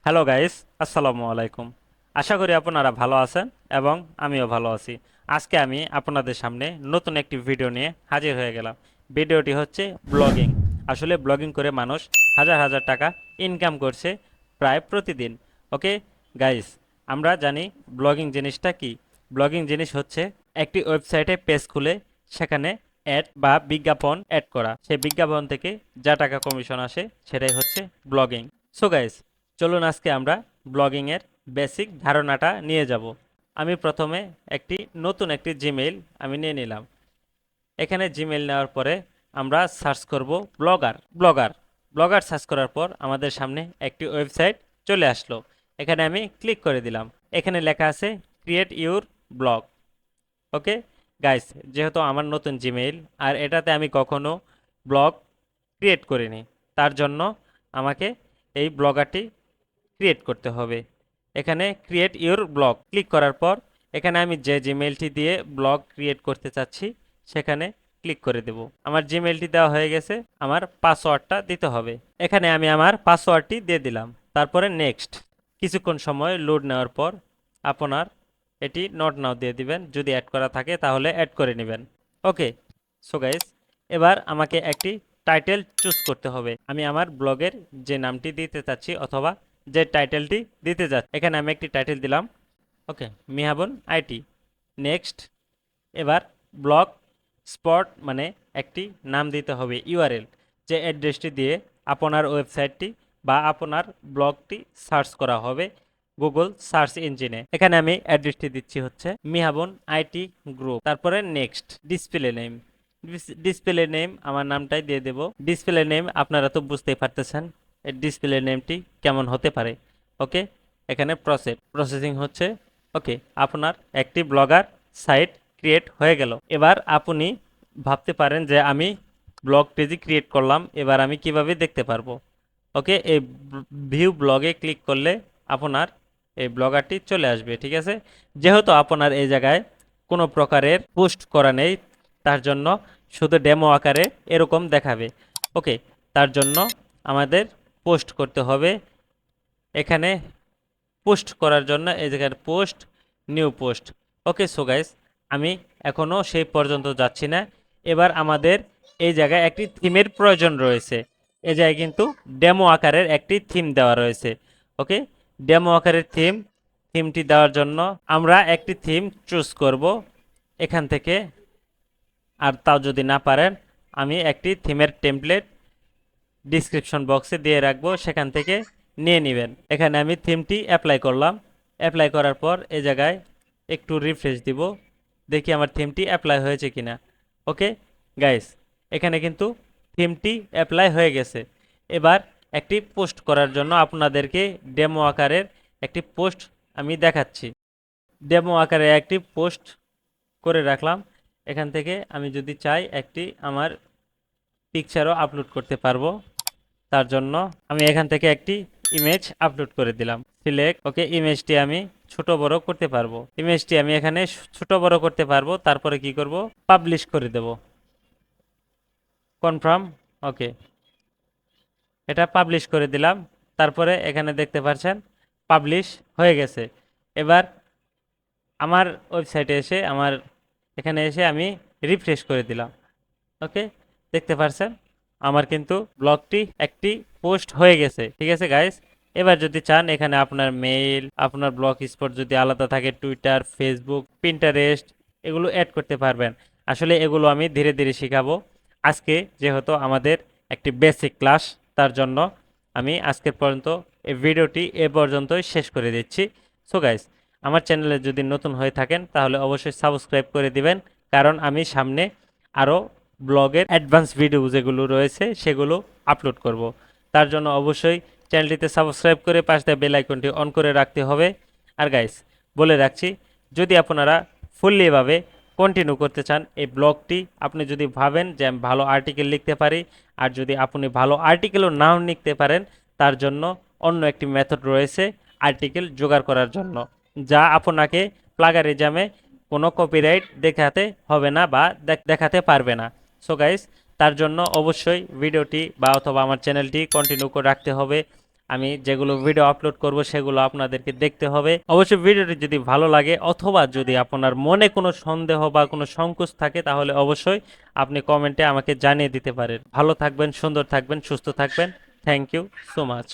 Hello guys, আসসালামু আলাইকুম। আশা করি আপনারা ভালো আছেন এবং আমিও ভালো আছি। আজকে আমি আপনাদের সামনে নতুন একটি ভিডিও নিয়ে হাজির হয়ে গেলাম। ভিডিওটি হচ্ছে ব্লগিং। আসলে ব্লগিং করে মানুষ হাজার হাজার টাকা ইনকাম করছে প্রায় প্রতিদিন। ওকে গাইস, আমরা জানি ব্লগিং জিনিসটা কি। ব্লগিং জিনিস হচ্ছে একটি ওয়েবসাইটে পেজ খুলে সেখানে অ্যাড বা বিজ্ঞাপন অ্যাড করা। সেই বিজ্ঞাপন থেকে যা টাকা কমিশন আসে সেটাই হচ্ছে ব্লগিং। সো গাইস, চলুন আজকে আমরা ব্লগিংয়ের বেসিক ধারণাটা নিয়ে যাব। আমি প্রথমে নতুন একটি জিমেইল আমি নিয়ে নিলাম। এখানে জিমেইল নেওয়ার পরে আমরা সার্চ করব ব্লগার ব্লগার ব্লগার সার্চ করার পর আমাদের সামনে একটি ওয়েবসাইট চলে আসলো। এখানে আমি ক্লিক করে দিলাম। এখানে লেখা আছে create your blog. Okay guys, যেহেতু আমার নতুন জিমেইল আর এটাতে আমি কখনো ব্লগ ক্রিয়েট করিনি, তার জন্য আমাকে এই ব্লগারটি ক্রিয়েট করতে হবে। এখানে ক্রিয়েট ইউর ব্লগ ক্লিক করার পর এখানে আমি যে জিমেইলটি দিয়ে ব্লগ ক্রিয়েট করতে চাচ্ছি সেখানে ক্লিক করে দেব। আমার জিমেইলটি দেওয়া হয়ে গেছে, আমার পাসওয়ার্ডটা দিতে হবে। এখানে আমি আমার পাসওয়ার্ডটি দিয়ে দিলাম, তারপরে নেক্সট। কিছুক্ষণ সময় লোড নেওয়ার পর আপনার এটি নট নাও দিয়ে দিবেন। যদি অ্যাড করা থাকে তাহলে অ্যাড করে নেবেন। ওকে, সো গাইস, এবার আমাকে একটি টাইটেল চুজ করতে হবে। আমি আমার ব্লগের যে নামটি দিতে চাচ্ছি অথবা যে টাইটেলটি দিতে যাচ্ছি, এখানে আমি একটি টাইটেল দিলাম। ওকে, মিহাবুন আইটি। নেক্সট। এবার ব্লগ স্পট মানে একটি নাম দিতে হবে, ইউআরএল, যে অ্যাড্রেসটি দিয়ে আপনার ওয়েবসাইটটি বা আপনার ব্লগটি সার্চ করা হবে গুগল সার্চ ইঞ্জিনে। এখানে আমি অ্যাড্রেসটি দিচ্ছি হচ্ছে মিহাবুন আইটি গ্রুপ। তারপরে next. Display name, display name আমার নামটাই দিয়ে দেব। ডিসপ্লে নেম আপনারা তো বুঝতেই পারতেছেন এই ডিসপ্লে নেমটি কেমন হতে পারে। ওকে, এখানে প্রসেসিং হচ্ছে। ওকে, আপনার একটি ব্লগার সাইট ক্রিয়েট হয়ে গেল। এবার আপনি ভাবতে পারেন যে আমি ব্লগ পেজই ক্রিয়েট করলাম, এবার আমি কিভাবে দেখতে পারবো। ওকে, এই ভিউ ব্লগে ক্লিক করলে আপনার এই ব্লগারটি চলে আসবে। ঠিক আছে, যেহেতু আপনার এই জায়গায় কোনো প্রকারের পোস্ট করা নেই, তার জন্য শুধু ডেমো আকারে এরকম দেখাবে। ওকে, তার জন্য আমাদের পোস্ট করতে হবে। এখানে পোস্ট করার জন্য এই জায়গায় পোস্ট, নিউ পোস্ট। ওকে, সো গাইস, আমি এখনও সেই পর্যন্ত যাচ্ছি না। এবার আমাদের এই জায়গায় একটি থিমের প্রয়োজন রয়েছে। এই জায়গায় কিন্তু ডেমো আকারের একটি থিম দেওয়া রয়েছে। ওকে, ডেমো আকারের থিমটি দেওয়ার জন্য আমরা একটি থিম চুজ করব এখান থেকে। আর তাও যদি না পারেন, আমি একটি থিমের টেমপ্লেট ডিসক্রিপশন বক্সে দিয়ে রাখবো, সেখান থেকে নিয়ে নেবেন। এখানে আমি থিমটি অ্যাপ্লাই করলাম। অ্যাপ্লাই করার পর এই জায়গায় একটু রিফ্রেশ দিব, দেখি আমার থিমটি অ্যাপ্লাই হয়েছে কিনা। ওকে গাইস, এখানে কিন্তু থিমটি অ্যাপ্লাই হয়ে গেছে। এবার একটি পোস্ট করার জন্য আপনাদেরকে ডেমো আকারের একটি পোস্ট আমি দেখাচ্ছি। ডেমো আকারে একটি পোস্ট করে রাখলাম। এখান থেকে আমি যদি চাই একটি আমার পিকচারও আপলোড করতে পারবো। তার জন্য আমি এখান থেকে একটি ইমেজ আপলোড করে দিলাম। সিলেক্ট। ওকে, ইমেজটি আমি ছোট বড় করতে পারবো। ইমেজটি আমি এখানে ছোট বড় করতে পারবো। তারপরে কি করব, পাবলিশ করে দেব। কনফার্ম। ওকে, এটা পাবলিশ করে দিলাম। তারপরে এখানে দেখতে পাচ্ছেন পাবলিশ হয়ে গেছে। এবার আমার ওয়েবসাইটে এসে এখানে এসে আমি রিফ্রেশ করে দিলাম। ওকে, দেখতে পাচ্ছেন আমার কিন্তু ব্লগটি একটি পোস্ট হয়ে গেছে। ঠিক আছে গাইস, এবার যদি চান এখানে আপনার মেইল, আপনার ব্লগ স্পট যদি আলাদা থাকে, টুইটার, ফেসবুক, পিন্টারেস্ট, এগুলো অ্যাড করতে পারবেন। আসলে এগুলো আমি ধীরে ধীরে শিখাবো। আজকে যেহেতু আমাদের একটি বেসিক ক্লাস, তার জন্য আমি আজকের পর্যন্ত এই ভিডিওটি এ পর্যন্তই শেষ করে দিচ্ছি। সো গাইস, আমার চ্যানেলে যদি নতুন হয়ে থাকেন তাহলে অবশ্যই সাবস্ক্রাইব করে দিবেন, কারণ আমি সামনে আরও ব্লগের অ্যাডভান্স ভিডিও যেগুলো রয়েছে সেগুলো আপলোড করব। তার জন্য অবশ্যই চ্যানেলটিতে সাবস্ক্রাইব করে পাশে বেল আইকনটি অন করে রাখতে হবে। আর গাইস, বলে রাখছি, যদি আপনারা ফুললি এভাবে কন্টিনিউ করতে চান এই ব্লগটি, আপনি যদি ভাবেন যে আমি ভালো আর্টিকেল লিখতে পারি, আর যদি আপনি ভালো আর্টিকেলও নাও লিখতে পারেন, তার জন্য অন্য একটি মেথড রয়েছে আর্টিকেল জোগাড় করার জন্য, যা আপনাকে প্লাগারিজমে কোনো কপিরাইট দেখাতে হবে না বা দেখাতে পারবে না। সো গাইস, তার জন্য অবশ্যই ভিডিওটি বা অথবা আমার চ্যানেলটি কন্টিনিউ করে রাখতে হবে। আমি যেগুলো ভিডিও আপলোড করব সেগুলো আপনাদেরকে দেখতে হবে। অবশ্যই ভিডিওটি যদি ভালো লাগে অথবা যদি আপনার মনে কোনো সন্দেহ বা কোনো সংকোচ থাকে তাহলে অবশ্যই আপনি কমেন্টে আমাকে জানিয়ে দিতে পারেন। ভালো থাকবেন, সুন্দর থাকবেন, সুস্থ থাকবেন। Thank you so much.